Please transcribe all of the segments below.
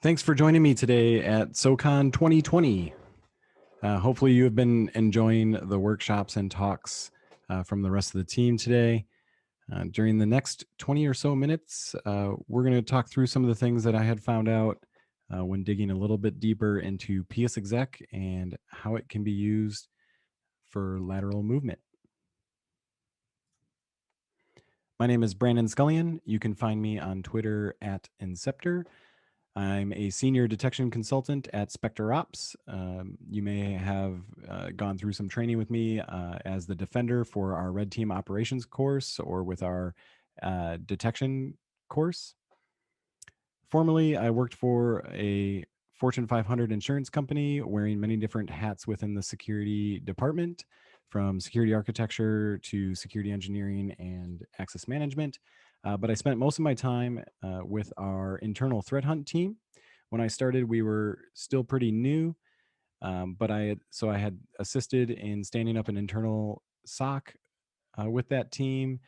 Thanks for joining me today at SoCon 2020. Hopefully you have been enjoying the workshops and talks from the rest of the team today. During the next 20 or so minutes, we're going to talk through some of the things that I had found out when digging a little bit deeper into PsExec and how it can be used for lateral movement. My name is Brandon Scullion. You can find me on Twitter at Inceptor. I'm a senior detection consultant at SpecterOps. You may have gone through some training with me as the defender for our Red Team operations course or with our detection course. Formerly, I worked for a Fortune 500 insurance company wearing many different hats within the security department, from security architecture to security engineering and access management. But I spent most of my time with our internal threat hunt team. When I started, we were still pretty new, but I had assisted in standing up an internal SOC with that team,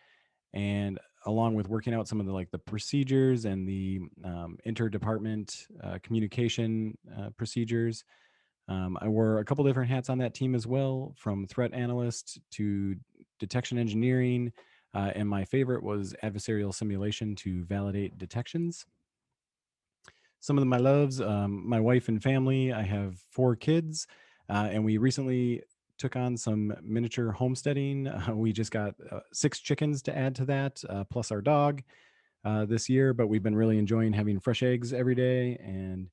and along with working out some of the procedures and the interdepartment communication procedures. I wore a couple different hats on that team as well, from threat analyst to detection engineering, and my favorite was adversarial simulation to validate detections. Some of my loves, my wife and family. I have 4 kids, and we recently took on some miniature homesteading. We just got 6 chickens to add to that, plus our dog this year, but we've been really enjoying having fresh eggs every day, and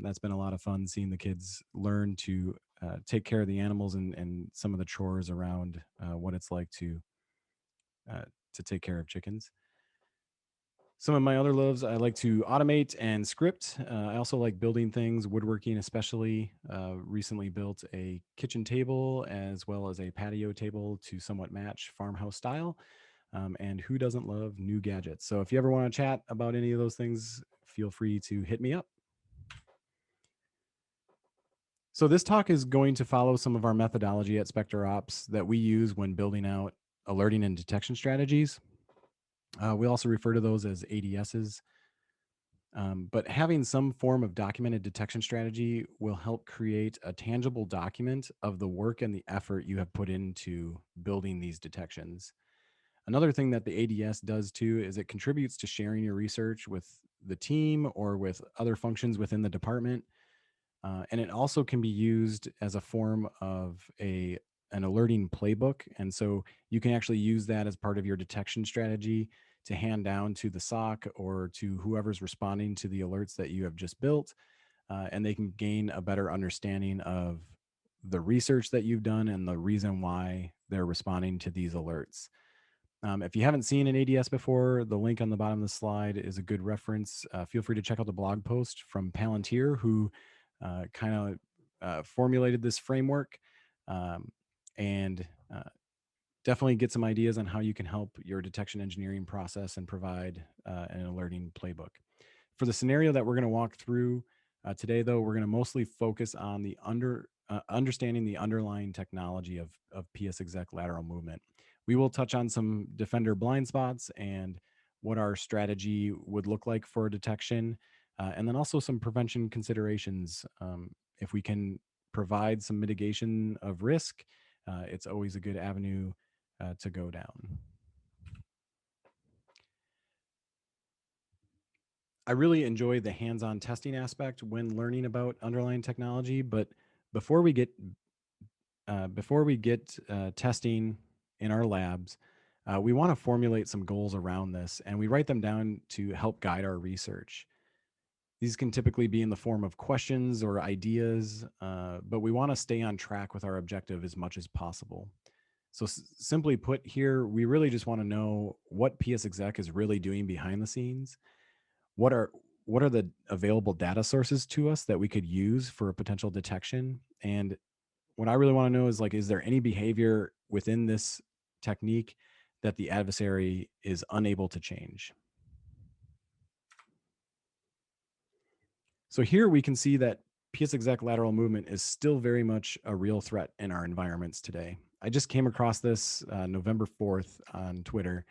that's been a lot of fun seeing the kids learn to take care of the animals and some of the chores around what it's like to take care of chickens. Some of my other loves, I like to automate and script. I also like building things, woodworking especially. Recently built a kitchen table as well as a patio table to somewhat match farmhouse style. And who doesn't love new gadgets? So if you ever want to chat about any of those things, feel free to hit me up. So this talk is going to follow some of our methodology at SpecterOps that we use when building out alerting and detection strategies. We also refer to those as ADSs. But having some form of documented detection strategy will help create a tangible document of the work and the effort you have put into building these detections. Another thing that the ADS does too is it contributes to sharing your research with the team or with other functions within the department. And it also can be used as a form of an alerting playbook. And so you can actually use that as part of your detection strategy to hand down to the SOC or to whoever's responding to the alerts that you have just built. And they can gain a better understanding of the research that you've done and the reason why they're responding to these alerts. If you haven't seen an ADS before, the link on the bottom of the slide is a good reference. Feel free to check out the blog post from Palantir, who formulated this framework, and definitely get some ideas on how you can help your detection engineering process and provide an alerting playbook. For the scenario that we're going to walk through today, though, we're going to mostly focus on the understanding the underlying technology of PsExec lateral movement. We will touch on some defender blind spots and what our strategy would look like for detection, and then also some prevention considerations. If we can provide some mitigation of risk, it's always a good avenue to go down. I really enjoy the hands-on testing aspect when learning about underlying technology, but before we get testing in our labs, we want to formulate some goals around this, and we write them down to help guide our research. These can typically be in the form of questions or ideas, but we want to stay on track with our objective as much as possible. So simply put here, we really just want to know what PsExec is really doing behind the scenes. What are the available data sources to us that we could use for a potential detection? And what I really want to know is, is there any behavior within this technique that the adversary is unable to change? So here we can see that PsExec lateral movement is still very much a real threat in our environments today. I just came across this November 4th on Twitter.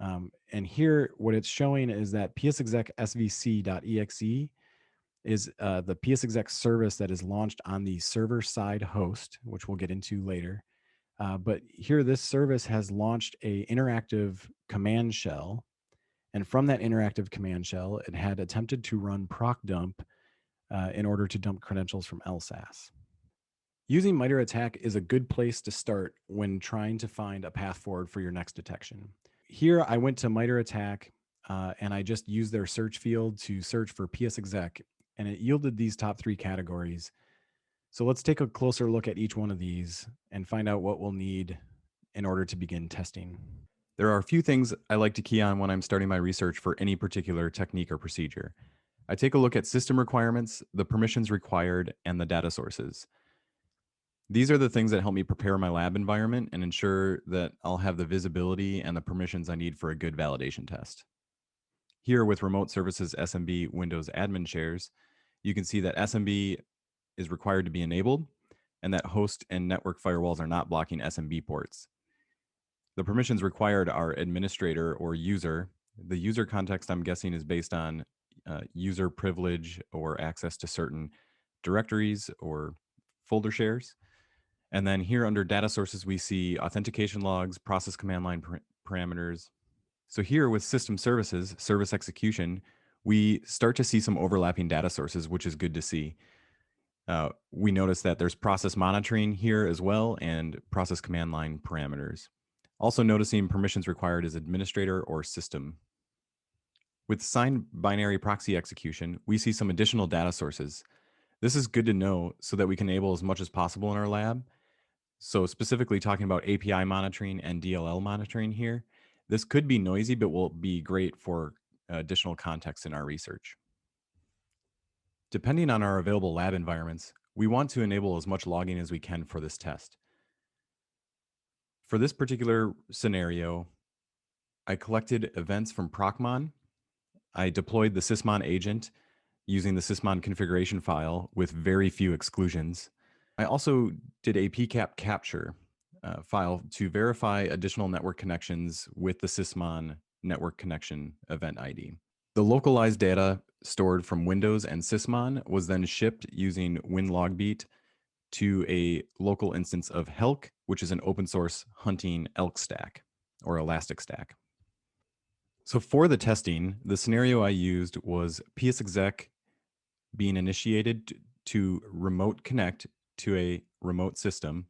And here what it's showing is that PsExec svc.exe is the PsExec service that is launched on the server-side host, which we'll get into later. But here, this service has launched a interactive command shell. And from that interactive command shell, it had attempted to run proc dump in order to dump credentials from LSASS. Using Mitre Attack is a good place to start when trying to find a path forward for your next detection. Here, I went to Mitre Attack and I just used their search field to search for PsExec, and it yielded these top 3 categories. So let's take a closer look at each one of these and find out what we'll need in order to begin testing. There are a few things I like to key on when I'm starting my research for any particular technique or procedure. I take a look at system requirements, the permissions required, and the data sources. These are the things that help me prepare my lab environment and ensure that I'll have the visibility and the permissions I need for a good validation test. Here with Remote Services SMB Windows Admin Shares, you can see that SMB is required to be enabled and that host and network firewalls are not blocking SMB ports. The permissions required are administrator or user. The user context, I'm guessing, is based on user privilege or access to certain directories or folder shares. And then here under data sources, we see authentication logs, process command line parameters. So here with system services, service execution, we start to see some overlapping data sources, which is good to see. We notice that there's process monitoring here as well and process command line parameters. Also noticing permissions required is administrator or system. With signed binary proxy execution, we see some additional data sources. This is good to know so that we can enable as much as possible in our lab. So specifically talking about API monitoring and DLL monitoring here, this could be noisy, but will be great for additional context in our research. Depending on our available lab environments, we want to enable as much logging as we can for this test. For this particular scenario, I collected events from Procmon. I deployed the sysmon agent using the sysmon configuration file with very few exclusions. I also did a PCAP capture file to verify additional network connections with the sysmon network connection event ID. The localized data stored from Windows and sysmon was then shipped using WinLogBeat to a local instance of Helk, which is an open source hunting elk stack or elastic stack. So for the testing, the scenario I used was PsExec being initiated to remote connect to a remote system,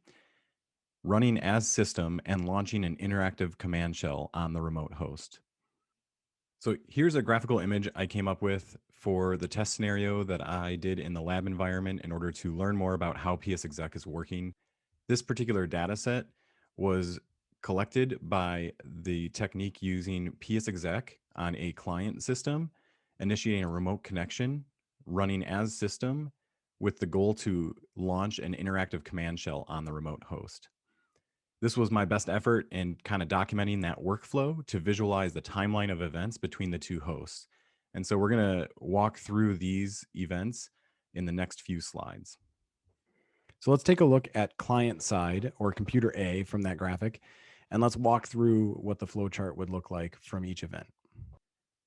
running as system and launching an interactive command shell on the remote host. So here's a graphical image I came up with for the test scenario that I did in the lab environment in order to learn more about how PsExec is working. This particular data set was collected by the technique using PsExec on a client system, initiating a remote connection, running as system, with the goal to launch an interactive command shell on the remote host. This was my best effort in kind of documenting that workflow to visualize the timeline of events between the two hosts. And so we're going to walk through these events in the next few slides. So let's take a look at client side or computer A from that graphic, and let's walk through what the flowchart would look like from each event.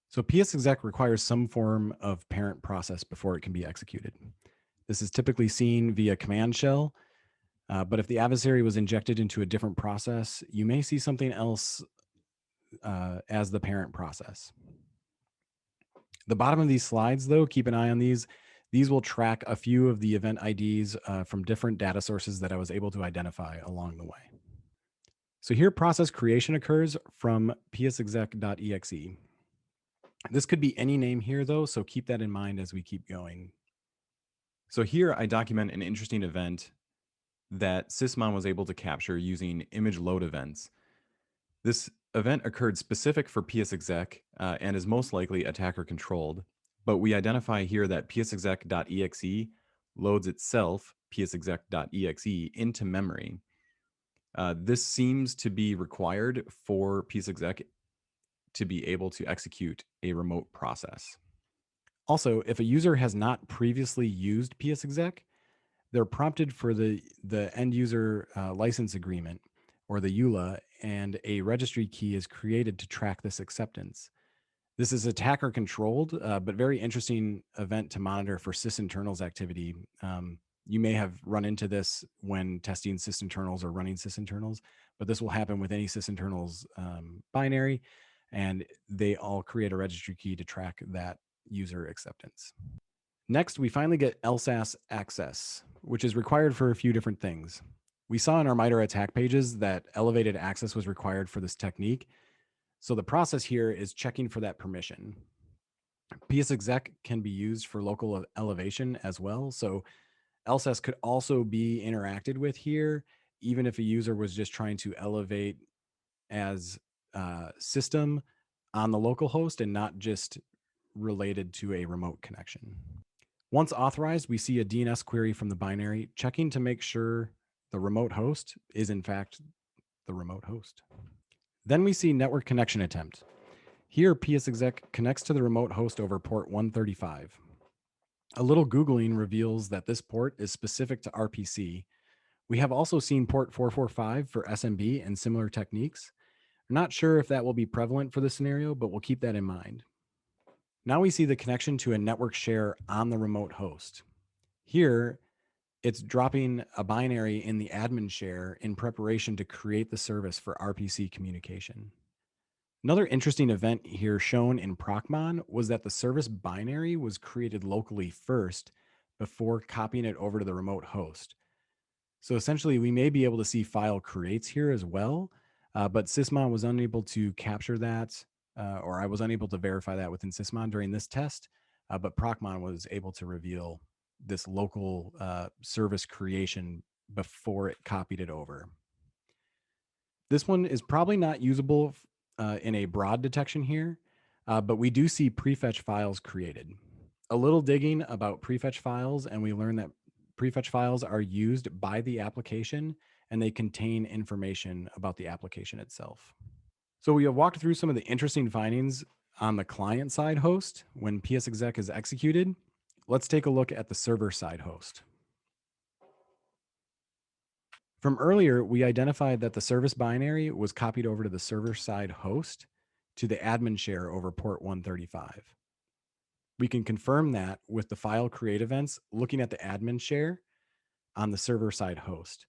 So PsExec requires some form of parent process before it can be executed. This is typically seen via command shell, but if the adversary was injected into a different process, you may see something else as the parent process. The bottom of these slides, though, keep an eye on these. These will track a few of the event IDs from different data sources that I was able to identify along the way. So here, process creation occurs from PsExec.exe. This could be any name here, though, so keep that in mind as we keep going. So here I document an interesting event that sysmon was able to capture using image load events. This event occurred specific for PsExec and is most likely attacker controlled, but we identify here that PsExec.exe loads itself, PsExec.exe, into memory. This seems to be required for PsExec to be able to execute a remote process. Also, if a user has not previously used PsExec, they're prompted for the end user license agreement or the EULA, and a registry key is created to track this acceptance. This is attacker controlled, but very interesting event to monitor for sysinternals activity. You may have run into this when testing sysinternals or running sysinternals, but this will happen with any sysinternals binary, and they all create a registry key to track that user acceptance. Next, we finally get LSAS access, which is required for a few different things. We saw in our Mitre Attack pages that elevated access was required for this technique. So the process here is checking for that permission. PsExec can be used for local elevation as well. So LSAS could also be interacted with here, even if a user was just trying to elevate as system on the local host and not just related to a remote connection. Once authorized, we see a DNS query from the binary, checking to make sure the remote host is in fact the remote host. Then we see network connection attempt. Here, PsExec connects to the remote host over port 135. A little Googling reveals that this port is specific to RPC. We have also seen port 445 for SMB and similar techniques. I'm not sure if that will be prevalent for this scenario, but we'll keep that in mind. Now we see the connection to a network share on the remote host. Here, it's dropping a binary in the admin share in preparation to create the service for RPC communication. Another interesting event here shown in Procmon was that the service binary was created locally first before copying it over to the remote host. So essentially, we may be able to see file creates here as well, but Sysmon was unable to capture that, or I was unable to verify that within Sysmon during this test, but Procmon was able to reveal this local service creation before it copied it over. This one is probably not usable in a broad detection here, but we do see prefetch files created. A little digging about prefetch files, and we learn that prefetch files are used by the application and they contain information about the application itself. So we have walked through some of the interesting findings on the client side host when PsExec is executed. Let's take a look at the server side host. From earlier, we identified that the service binary was copied over to the server side host to the admin share over port 135. We can confirm that with the file create events looking at the admin share on the server side host.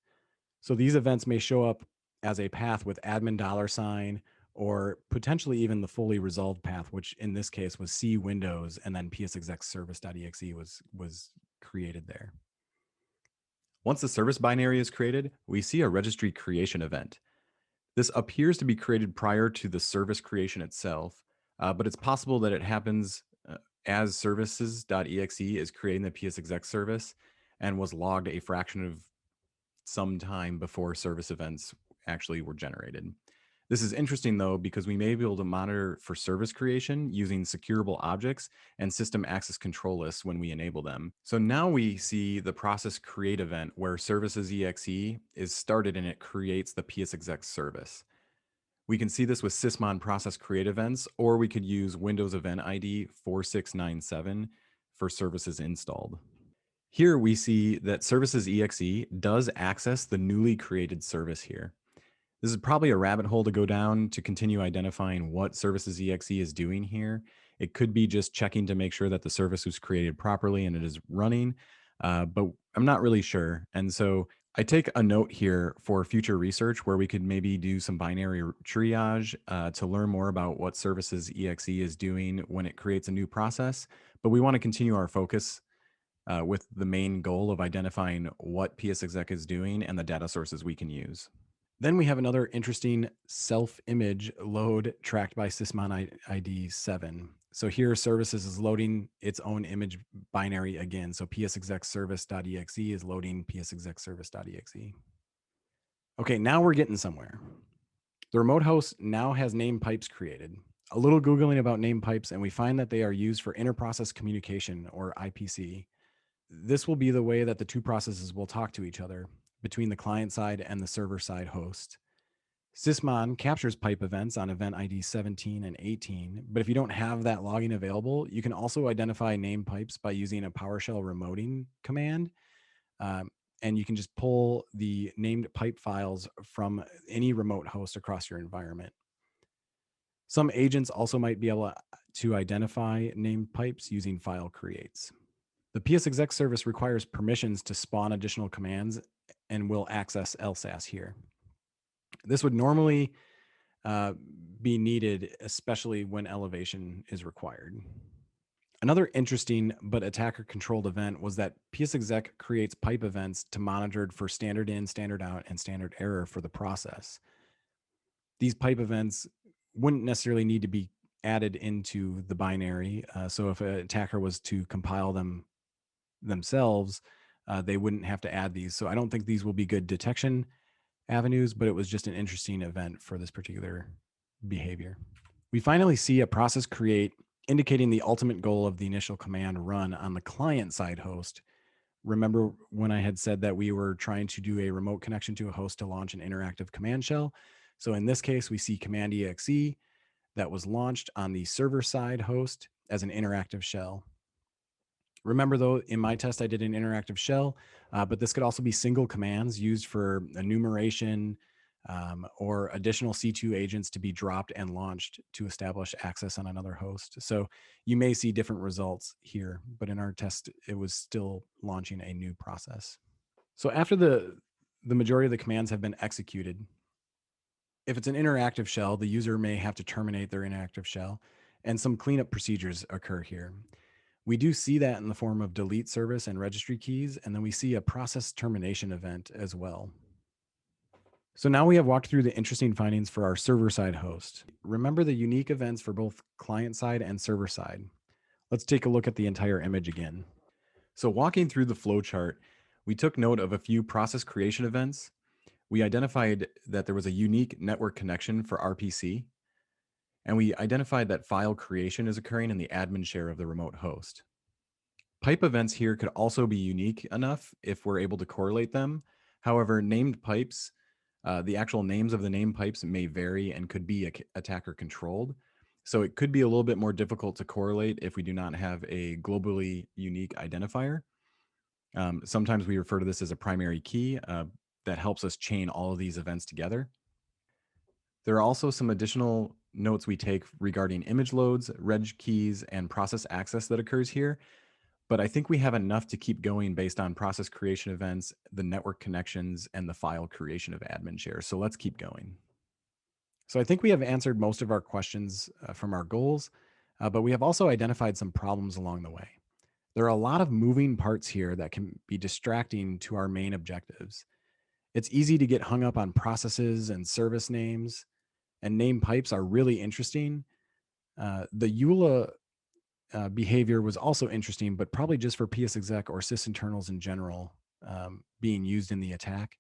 So these events may show up as a path with admin $, or potentially even the fully resolved path, which in this case was C Windows and then PsExec service.exe was created there. Once the service binary is created, we see a registry creation event. This appears to be created prior to the service creation itself, but it's possible that it happens as services.exe is creating the PsExec service and was logged a fraction of some time before service events actually were generated. This is interesting though, because we may be able to monitor for service creation using securable objects and system access control lists when we enable them. So now we see the process create event where services.exe is started and it creates the PsExec service. We can see this with sysmon process create events, or we could use Windows Event ID 4697 for services installed. Here we see that services.exe does access the newly created service here. This is probably a rabbit hole to go down to continue identifying what services.exe is doing here. It could be just checking to make sure that the service was created properly and it is running, but I'm not really sure. And so I take a note here for future research where we could maybe do some binary triage to learn more about what services.exe is doing when it creates a new process. But we want to continue our focus with the main goal of identifying what PsExec is doing and the data sources we can use. Then we have another interesting self-image load tracked by Sysmon ID 7. So here services is loading its own image binary again. So PsExec service.exe is loading PsExec service.exe. Okay, now we're getting somewhere. The remote host now has name pipes created. A little Googling about name pipes, and we find that they are used for inter-process communication, or IPC. This will be the way that the two processes will talk to each other between the client side and the server side host. Sysmon captures pipe events on event ID 17 and 18, but if you don't have that logging available, you can also identify name pipes by using a PowerShell remoting command. And you can just pull the named pipe files from any remote host across your environment. Some agents also might be able to identify named pipes using file creates. The PsExec service requires permissions to spawn additional commands and will access LSAS here. This would normally be needed, especially when elevation is required. Another interesting but attacker-controlled event was that PsExec creates pipe events to monitor for standard in, standard out, and standard error for the process. These pipe events wouldn't necessarily need to be added into the binary. So if an attacker was to compile them themselves, they wouldn't have to add these. So I don't think these will be good detection avenues, but it was just an interesting event for this particular behavior. We finally see a process create indicating the ultimate goal of the initial command run on the client side host. Remember when I had said that we were trying to do a remote connection to a host to launch an interactive command shell? So in this case, we see command exe that was launched on the server side host as an interactive shell. Remember though, in my test, I did an interactive shell, but this could also be single commands used for enumeration or additional C2 agents to be dropped and launched to establish access on another host. So you may see different results here, but in our test, it was still launching a new process. So after the majority of the commands have been executed, if it's an interactive shell, the user may have to terminate their interactive shell, and some cleanup procedures occur here. We do see that in the form of delete service and registry keys, and then we see a process termination event as well. So now we have walked through the interesting findings for our server-side host. Remember the unique events for both client-side and server-side. Let's take a look at the entire image again. So walking through the flowchart, we took note of a few process creation events. We identified that there was a unique network connection for RPC, and we identified that file creation is occurring in the admin share of the remote host. Pipe events here could also be unique enough if we're able to correlate them. However, named pipes, the actual names of the named pipes may vary and could be attacker controlled. So it could be a little bit more difficult to correlate if we do not have a globally unique identifier. Sometimes we refer to this as a primary key that helps us chain all of these events together. There are also some additional notes we take regarding image loads, reg keys, and process access that occurs here. But I think we have enough to keep going based on process creation events, the network connections, and the file creation of admin shares. So let's keep going. So I think we have answered most of our questions from our goals, but we have also identified some problems along the way. There are a lot of moving parts here that can be distracting to our main objectives. It's easy to get hung up on processes and service names, and name pipes are really interesting. The EULA behavior was also interesting, but probably just for PsExec or sysinternals in general being used in the attack.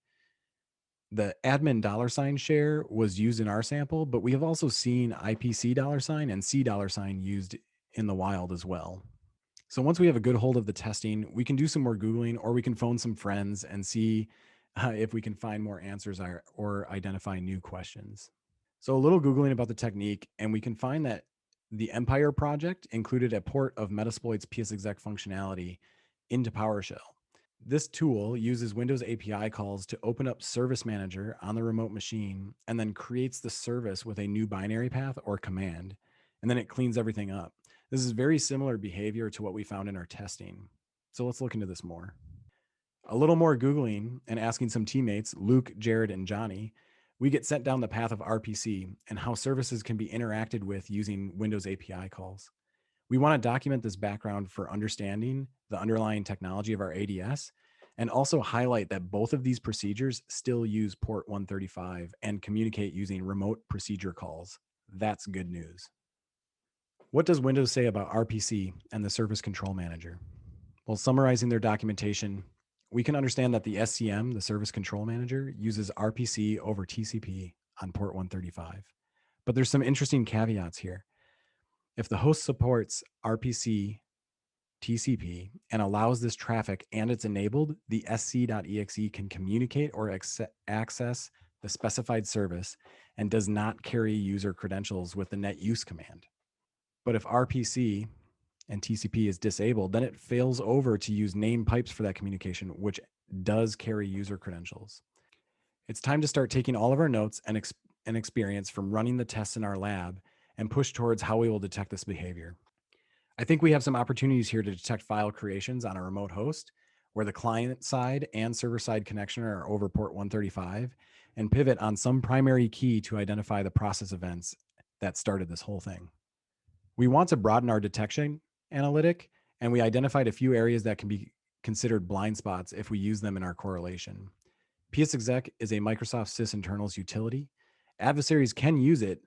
The admin $ share was used in our sample, but we have also seen IPC $ and C $ used in the wild as well. So once we have a good hold of the testing, we can do some more Googling, or we can phone some friends and see if we can find more answers or identify new questions. So a little Googling about the technique, and we can find that the Empire project included a port of Metasploit's PsExec functionality into PowerShell. This tool uses Windows API calls to open up Service Manager on the remote machine and then creates the service with a new binary path or command, and then it cleans everything up. This is very similar behavior to what we found in our testing. So let's look into this more. A little more Googling and asking some teammates, Luke, Jared, and Johnny, we get sent down the path of RPC and how services can be interacted with using Windows API calls. We want to document this background for understanding the underlying technology of our ADS and also highlight that both of these procedures still use port 135 and communicate using remote procedure calls. That's good news. What does Windows say about RPC and the Service Control Manager? Well, summarizing their documentation, we can understand that the SCM, the Service Control Manager, uses RPC over TCP on port 135. But there's some interesting caveats here. If the host supports RPC TCP and allows this traffic and it's enabled, the sc.exe can communicate or access the specified service and does not carry user credentials with the net use command. But if RPC and TCP is disabled, then it fails over to use name pipes for that communication, which does carry user credentials. It's time to start taking all of our notes and experience from running the tests in our lab and push towards how we will detect this behavior. I think we have some opportunities here to detect file creations on a remote host where the client side and server side connection are over port 135, and pivot on some primary key to identify the process events that started this whole thing. We want to broaden our detection analytic, and we identified a few areas that can be considered blind spots if we use them in our correlation. PsExec is a Microsoft sysinternals utility. Adversaries can use it,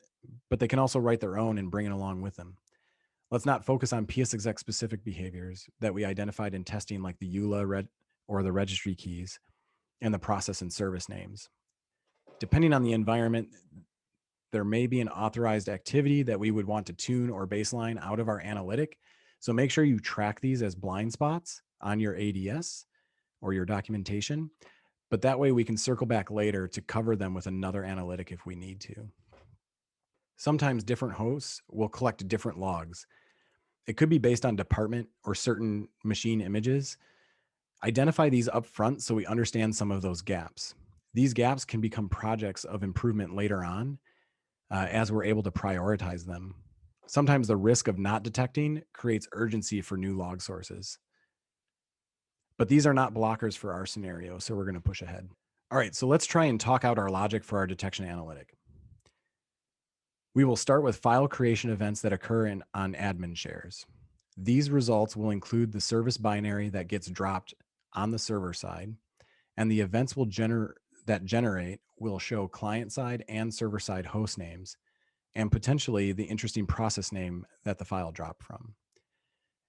but they can also write their own and bring it along with them. Let's not focus on PsExec specific behaviors that we identified in testing, like the EULA or the registry keys and the process and service names. Depending on the environment, there may be an authorized activity that we would want to tune or baseline out of our analytic. So make sure you track these as blind spots on your ADS or your documentation, but that way we can circle back later to cover them with another analytic if we need to. Sometimes different hosts will collect different logs. It could be based on department or certain machine images. Identify these up front so we understand some of those gaps. These gaps can become projects of improvement later on as we're able to prioritize them. Sometimes the risk of not detecting creates urgency for new log sources. But these are not blockers for our scenario, so we're going to push ahead. All right, so let's try and talk out our logic for our detection analytic. We will start with file creation events that occur on admin shares. These results will include the service binary that gets dropped on the server side, and the events that generate will show client side and server side host names, and potentially the interesting process name that the file dropped from.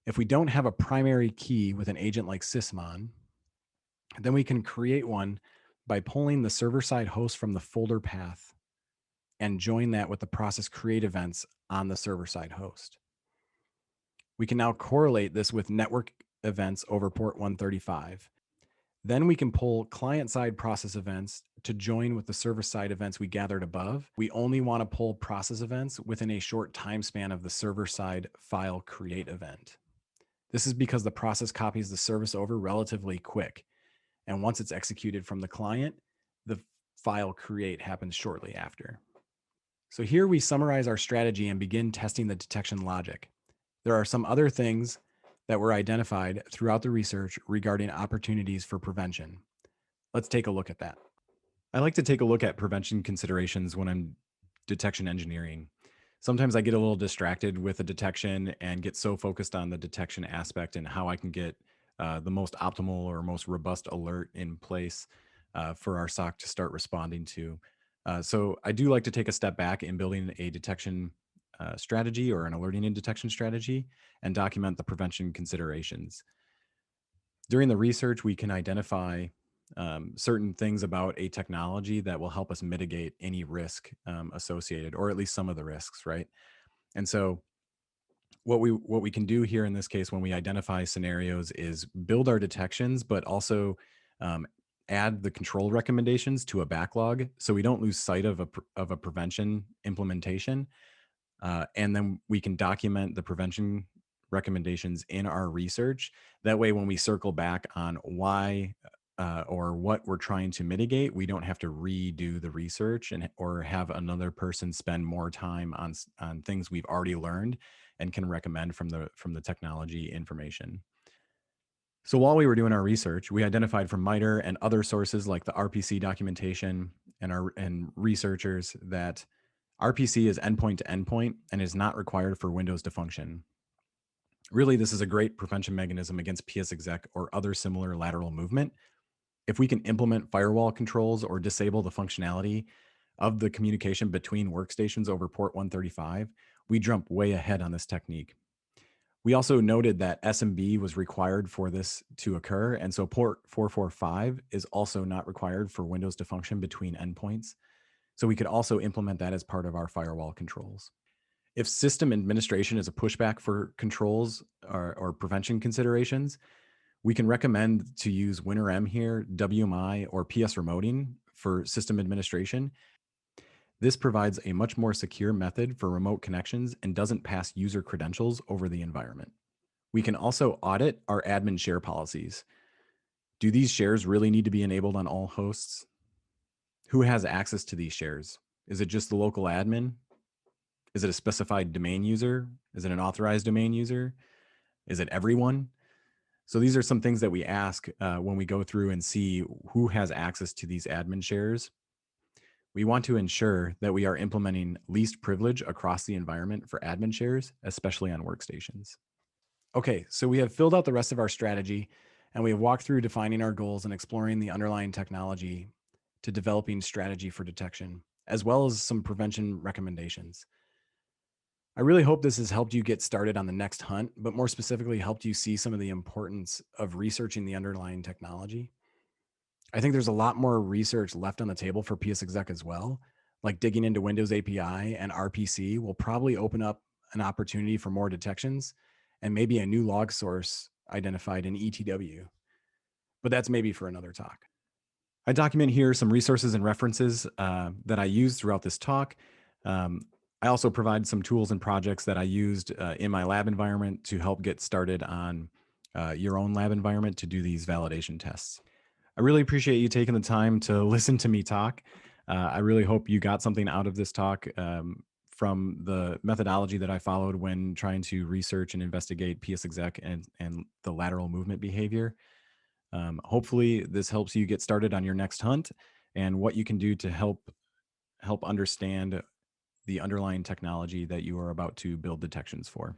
If we don't have a primary key with an agent like sysmon, then we can create one by pulling the server side host from the folder path and join that with the process create events on the server side host. We can now correlate this with network events over port 135. Then we can pull client side process events to join with the server side events we gathered above. We only want to pull process events within a short time span of the server side file create event. This is because the process copies the service over relatively quick. And once it's executed from the client, the file create happens shortly after. So here we summarize our strategy and begin testing the detection logic. There are some other things that were identified throughout the research regarding opportunities for prevention. Let's take a look at that. I like to take a look at prevention considerations when I'm detection engineering. Sometimes I get a little distracted with the detection and get so focused on the detection aspect and how I can get the most optimal or most robust alert in place for our SOC to start responding to. So I do like to take a step back in building a detection strategy or an alerting and detection strategy and document the prevention considerations. During the research, we can identify certain things about a technology that will help us mitigate any risk associated, or at least some of the risks, right? And so what we can do here in this case when we identify scenarios is build our detections, but also add the control recommendations to a backlog so we don't lose sight of a prevention implementation. And then we can document the prevention recommendations in our research. That way, when we circle back on why or what we're trying to mitigate, we don't have to redo the research or have another person spend more time on things we've already learned and can recommend from the technology information. So while we were doing our research, we identified from Mitre and other sources like the RPC documentation and researchers that RPC is endpoint to endpoint and is not required for Windows to function. Really, this is a great prevention mechanism against PsExec or other similar lateral movement. If we can implement firewall controls or disable the functionality of the communication between workstations over port 135, we jump way ahead on this technique. We also noted that SMB was required for this to occur, and so port 445 is also not required for Windows to function between endpoints. So we could also implement that as part of our firewall controls. If system administration is a pushback for controls or prevention considerations, we can recommend to use WinRM here, WMI, or PS remoting for system administration. This provides a much more secure method for remote connections and doesn't pass user credentials over the environment. We can also audit our admin share policies. Do these shares really need to be enabled on all hosts? Who has access to these shares? Is it just the local admin? Is it a specified domain user? Is it an authorized domain user? Is it everyone? So these are some things that we ask when we go through and see who has access to these admin shares. We want to ensure that we are implementing least privilege across the environment for admin shares, especially on workstations. Okay, so we have filled out the rest of our strategy, and we have walked through defining our goals and exploring the underlying technology to developing strategy for detection, as well as some prevention recommendations. I really hope this has helped you get started on the next hunt, but more specifically, helped you see some of the importance of researching the underlying technology. I think there's a lot more research left on the table for PsExec as well. Like digging into Windows API and RPC will probably open up an opportunity for more detections and maybe a new log source identified in ETW. But that's maybe for another talk. I document here some resources and references that I used throughout this talk. I also provide some tools and projects that I used in my lab environment to help get started on your own lab environment to do these validation tests. I really appreciate you taking the time to listen to me talk. I really hope you got something out of this talk from the methodology that I followed when trying to research and investigate PsExec and the lateral movement behavior. Hopefully this helps you get started on your next hunt and what you can do to help understand the underlying technology that you are about to build detections for.